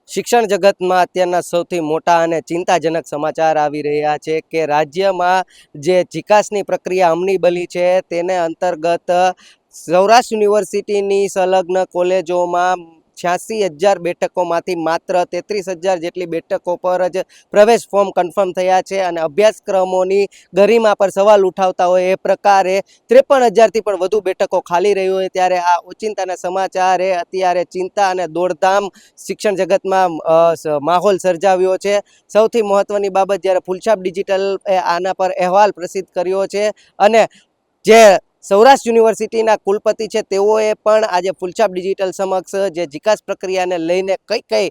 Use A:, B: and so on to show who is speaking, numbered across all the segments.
A: શિક્ષણ જગતમાં અત્યારના સૌથી મોટા અને ચિંતાજનક સમાચાર આવી રહ્યા છે કે રાજ્યમાં જે જીકાસની પ્રક્રિયા અમલી બની છે તેને અંતર્ગત સૌરાષ્ટ્ર યુનિવર્સિટીની સંલગ્ન કોલેજોમાં 86,000 બેઠકોમાંથી માત્ર 33,000 જેટલી બેઠકો પર જ પ્રવેશ ફોર્મ કન્ફર્મ થયા છે અને અભ્યાસક્રમોની ગરિમા પર સવાલ ઉઠાવતા હોય એ પ્રકારે 53,000થી પણ વધુ બેઠકો ખાલી રહી હોય ત્યારે આ ઓચિંતાના સમાચારે અત્યારે ચિંતા અને દોડધામ શિક્ષણ જગતમાં માહોલ સર્જાવ્યો છે। સૌથી મહત્વની બાબત જ્યારે ફૂલછાપ ડિજિટલ આના પર અહેવાલ પ્રસિદ્ધ કર્યો છે અને જે સૌરાષ્ટ્ર યુનિવર્સિટીના કુલપતિ છે તેઓએ પણ આજે ફૂલછાપ ડિજિટલ સમક્ષ જે જીકાસ પ્રક્રિયાને લઈને કઈ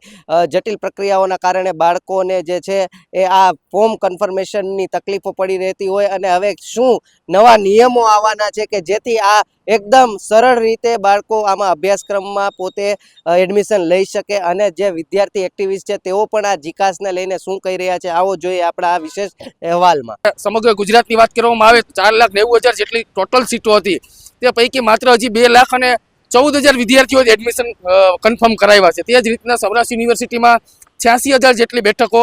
A: જટિલ પ્રક્રિયાઓના કારણે બાળકોને જે છે એ આ ફોર્મ કન્ફર્મેશનની તકલીફો પડી રહેતી હોય અને હવે શું નવા નિયમો આવવાના છે કે જેથી આ એકદમ સરળ રીતે બાળકો આમાં અભ્યાસક્રમમાં પોતે એડમિશન લઈ શકે અને જે વિદ્યાર્થી એક્ટિવિસ્ટ છે તેઓ પણ આ જીકાસને લઈને શું કહી રહ્યા છે આવો જોઈએ આપણા આ વિશેષ અહેવાલમાં।
B: સમગ્ર ગુજરાતની વાત કરવામાં આવે તો 4,90,000 જેટલી ટોટલ સીટો હતી તે પૈકી માત્ર હજી 2,14,000 વિદ્યાર્થીઓ એડમિશન કન્ફર્મ કરાવ્યા છે। તે જ રીતના સૌરાષ્ટ્ર યુનિવર્સિટીમાં 86,000 જેટલી બેઠકો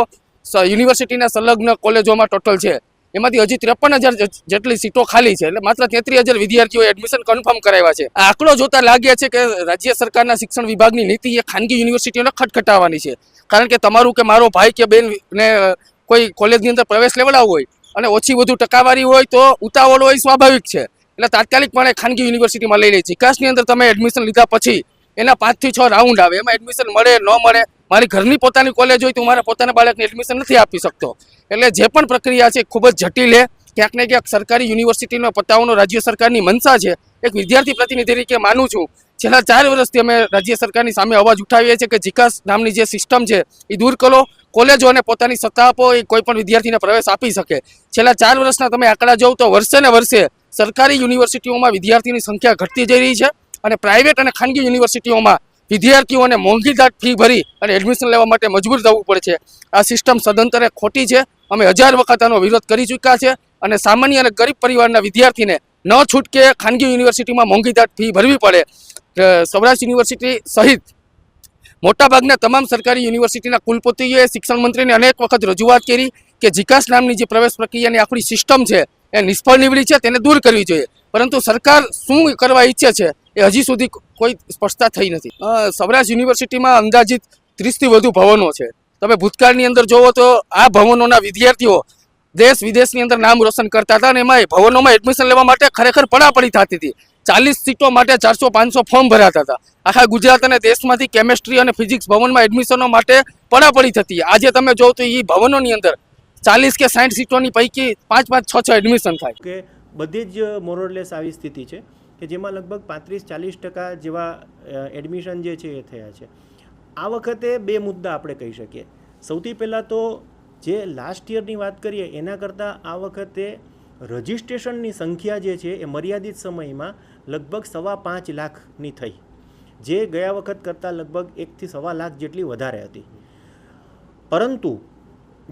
B: યુનિવર્સિટીના સંલગ્ન કોલેજોમાં ટોટલ છે, એમાંથી હજી 53,000 જેટલી સીટો ખાલી છે, એટલે માત્ર 33,000 વિદ્યાર્થીઓ એડમિશન કન્ફર્મ કરાવ્યા છે। આ આંકડો જોતા લાગે છે કે રાજ્ય સરકારના શિક્ષણ વિભાગની નીતિ એ ખાનગી યુનિવર્સિટીઓને ખટખટાવવાની છે, કારણ કે તમારું કે મારો ભાઈ કે બેન ને કોઈ કોલેજની અંદર પ્રવેશ લેવડાવવો હોય અને ઓછી વધુ ટકાવારી હોય તો ઉતાવળ હોય સ્વાભાવિક છે, એટલે તાત્કાલિકપણે ખાનગી યુનિવર્સિટીમાં લઈ લે। જીકાસની અંદર તમે એડમિશન લીધા પછી એના 5 થી 6 રાઉન્ડ આવે, એમાં એડમિશન મળે ન મળે, મારી ઘરની પોતાની કોલેજ હોય તો મારા પોતાના બાળકને એડમિશન નથી આપી શકતો, એટલે જે પણ પ્રક્રિયા છે ખૂબ જ જટિલ છે। ક્યાંક ને ક્યાંક સરકારી યુનિવર્સિટીનો પતાવવાનો રાજ્ય સરકારની મંશા છે। એક વિદ્યાર્થી પ્રતિનિધિ તરીકે માનું છું છેલ્લા 4 વર્ષથી અમે રાજ્ય સરકારની સામે અવાજ ઉઠાવીએ છીએ કે જીકાસ નામની જે સિસ્ટમ છે એ દૂર કરો, કોલેજોને પોતાની સત્તા આપો, એ કોઈ પણ વિદ્યાર્થીને પ્રવેશ આપી શકે। છેલ્લા 4 વર્ષના તમે આંકડા જોવો તો વર્ષે ને વર્ષે સરકારી યુનિવર્સિટીઓમાં વિદ્યાર્થીની સંખ્યા ઘટતી જઈ રહી છે અને પ્રાઇવેટ અને ખાનગી યુનિવર્સિટીઓમાં વિદ્યાર્થીઓને મોંઘીદાટ ફી ભરી અને એડમિશન લેવા માટે મજબૂર થવું પડે છે। આ સિસ્ટમ સદંતરે ખોટી છે। અમે 1000 વખત આનો વિરોધ કરી ચૂક્યા છે અને સામાન્ય અને ગરીબ પરિવારના વિદ્યાર્થીને ન છૂટકે ખાનગી યુનિવર્સિટીમાં મોંઘીદાટ ફી ભરવી પડે। સૌરાષ્ટ્ર યુનિવર્સિટી સહિત મોટાભાગના તમામ સરકારી યુનિવર્સિટીના કુલપતિઓએ શિક્ષણ મંત્રીને અનેક વખત રજૂઆત કરી કે જીકાસ નામની જે પ્રવેશ પ્રક્રિયાની આખી સિસ્ટમ છે એ નિષ્ફળ નીવડી છે, તેને દૂર કરવી જોઈએ, પરંતુ સરકાર શું કરવા ઈચ્છે છે એ હજી સુધી કોઈ સ્પષ્ટતા થઈ નથી। સૌરાષ્ટ્ર યુનિવર્સિટીમાં અંદાજિત 30થી વધુ ભવનો છે। તમે ભૂતકાળની અંદર જોવો તો આ ભવનોના વિદ્યાર્થીઓ દેશ વિદેશની અંદર નામ રોશન કરતા હતા અને એમાં ભવનોમાં એડમિશન લેવા માટે ખરેખર પડાપડી થતી હતી। 40 સીટો માટે 400-500 ફોર્મ ભરાતા હતા। આખા ગુજરાત અને દેશમાંથી કેમેસ્ટ્રી અને ફિઝિક્સ ભવનમાં એડમિશનો માટે પડાપડી થતી। આજે તમે જોવો તો એ ભવનોની અંદર 40 કે 60 સીટોની પૈકી 5-5, 6-6 એડમિશન થાય
C: કે બધી જ મોરલેસ આવી સ્થિતિ છે કે જેમાં લગભગ 35-40% જેવા એડમિશન જે છે એ થયા છે। આ વખતે 2 મુદ્દા આપણે કહી શકીએ। સૌથી પહેલાં તો જે લાસ્ટ યરની વાત કરીએ એના કરતાં આ વખતે રજિસ્ટ્રેશનની સંખ્યા જે છે એ મર્યાદિત સમયમાં લગભગ 5.25 લાખની થઈ, જે ગયા વખત કરતાં લગભગ 1 થી 1.25 લાખ જેટલી વધારે હતી। પરંતુ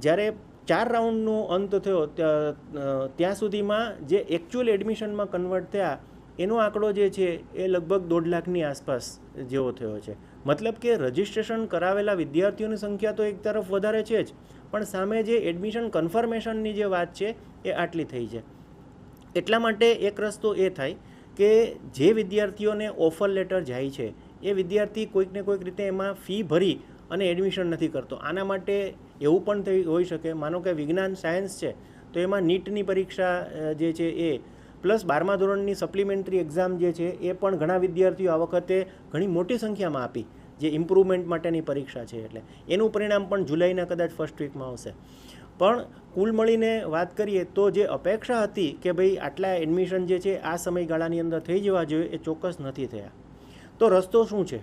C: જ્યારે 4 રાઉન્ડનો અંત થયો ત્યાં સુધીમાં જે એકચ્યુઅલ એડમિશનમાં કન્વર્ટ થયા એનો આંકડો જે છે એ લગભગ 1.5 લાખની આસપાસ જેવો થયો છે। મતલબ કે રજિસ્ટ્રેશન કરાવેલા વિદ્યાર્થીઓની સંખ્યા તો એક તરફ વધારે છે જ, પણ સામે જે એડમિશન કન્ફર્મેશનની જે વાત છે એ આટલી થઈ છે। એટલા માટે એક રસ્તો એ થાય કે જે વિદ્યાર્થીઓને ઓફર લેટર જાય છે એ વિદ્યાર્થી કોઈક ને કોઈક રીતે એમાં ફી ભરી અને એડમિશન નથી કરતો। આના માટે એવું પણ હોઈ શકે, માનો કે વિજ્ઞાન સાયન્સ છે તો એમાં નીટની પરીક્ષા જે છે એ પ્લસ 12મા ધોરણની સપ્લિમેન્ટરી એક્ઝામ જે છે એ પણ ઘણા વિદ્યાર્થીઓ આ વખતે ઘણી મોટી સંખ્યામાં આપી, જે ઇમ્પ્રુવમેન્ટ માટેની પરીક્ષા છે, એટલે એનું પરિણામ પણ જુલાઈના કદાચ ફર્સ્ટ વીકમાં આવશે। પણ કુલ મળીને વાત કરીએ તો જે અપેક્ષા હતી કે ભાઈ આટલા એડમિશન જે છે આ સમયગાળાની અંદર થઈ જવા જોઈએ એ ચોક્કસ નથી થયા। તો રસ્તો શું છે?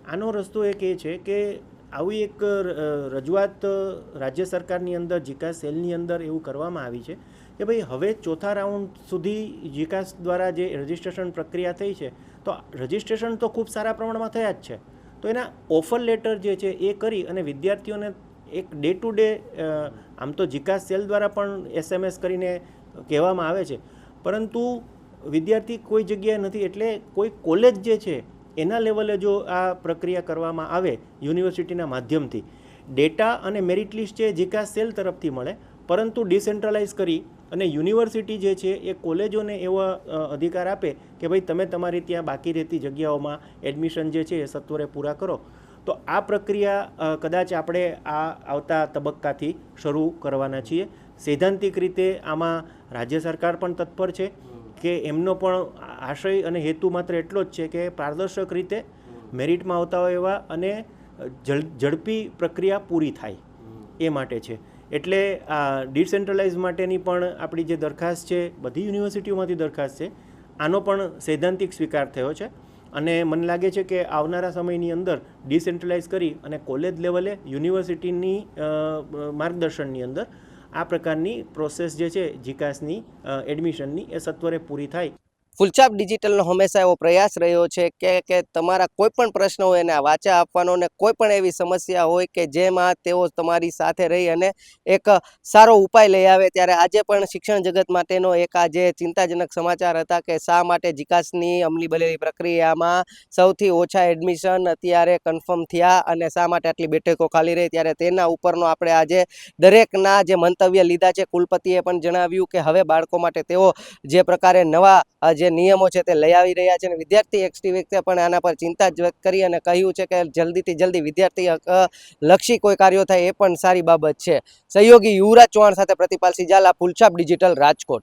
C: આનો રસ્તો એક એ છે કે આવી એક રજૂઆત રાજ્ય સરકારની અંદર જીકાસ સેલની અંદર એવું કરવામાં આવી છે કે ભાઈ હવે 4થા રાઉન્ડ સુધી જીકાસ દ્વારા જે રજિસ્ટ્રેશન પ્રક્રિયા થઈ છે તો રજિસ્ટ્રેશન તો ખૂબ સારા પ્રમાણમાં થયા જ છે, તો એના ઓફર લેટર જે છે એ કરી અને વિદ્યાર્થીઓને એક ડે ટુ ડે આમ તો જીકાસ સેલ દ્વારા પણ SMS કરીને કહેવામાં આવે છે, પરંતુ વિદ્યાર્થી કોઈ જગ્યાએ નથી, એટલે કોઈ કોલેજ જે છે એના લેવલે જો આ પ્રક્રિયા કરવામાં આવે યુનિવર્સિટીના માધ્યમથી, ડેટા અને મેરિટ લિસ્ટ છે જીકાસ સેલ તરફથી મળે, પરંતુ ડિસેન્ટ્રલાઇઝ કરી અને યુનિવર્સિટી જે છે એ કોલેજોને એવો અધિકાર આપે કે ભાઈ તમે તમારી ત્યાં બાકી રહેતી જગ્યાઓમાં એડમિશન જે છે એ સત્વરે પૂરા કરો. તો આ પ્રક્રિયા કદાચ આપણે આ આવતા તબક્કાથી શરૂ કરવાના છીએ. સૈદ્ધાંતિક રીતે આમાં રાજ્ય સરકાર પણ તત્પર છે કે એમનો પણ આશય અને હેતુ માત્ર એટલો જ છે કે પારદર્શક રીતે મેરિટમાં આવતા હોય એવા અને ઝડપી પ્રક્રિયા પૂરી થાય એ માટે છે. એટલે આ ડિસેન્ટ્રલાઇઝ માટેની પણ આપણી જે દરખાસ્ત છે, બધી યુનિવર્સિટીઓમાંથી દરખાસ્ત છે, આનો પણ સૈદ્ધાંતિક સ્વીકાર થયો છે અને મને લાગે છે કે આવનારા સમયની અંદર ડિસેન્ટ્રલાઇઝ કરી અને કોલેજ લેવલે યુનિવર્સિટીની માર્ગદર્શનની અંદર આ પ્રકારની પ્રોસેસ જે છે જીકાસની એડમિશનની એ સત્વરે પૂરી થાય.
A: ફૂલછાપ ડિજિટલનો હંમેશા એવો પ્રયાસ રહ્યો છે કે તમારા કોઈ પણ પ્રશ્ન હોય એને વાચા આપવાનો, ને કોઈ પણ એવી સમસ્યા હોય કે જેમાં તેઓ તમારી સાથે રહી અને એક સારો ઉપાય લઈ આવે. ત્યારે આજે પણ શિક્ષણ જગત માટેનો એક આજે ચિંતાજનક સમાચાર હતા કે શા માટે જીકાસની અમલી બનેલી પ્રક્રિયામાં સૌથી ઓછા એડમિશન અત્યારે કન્ફર્મ થયા અને શા માટે આટલી બેઠકો ખાલી રહી. ત્યારે તેના ઉપરનો આપણે આજે દરેકના જે મંતવ્ય લીધા છે. કુલપતિએ પણ જણાવ્યું કે હવે બાળકો માટે તેઓ જે પ્રકારે નવા જે નિયમો છે તે લઈ આવી રહ્યા છે અને વિદ્યાર્થી એક્ટિવિસ્ટે પણ આના પર ચિંતા વ્યક્ત કરી અને કહ્યું છે કે જલ્દીથી જલ્દી વિદ્યાર્થી લક્ષી કોઈ કાર્યો થાય એ પણ સારી બાબત છે. સહયોગી યુવરાજ ચૌહાણ સાથે પ્રતિપાલ સિજાલા, ફૂલછાપ ડિજિટલ, રાજકોટ.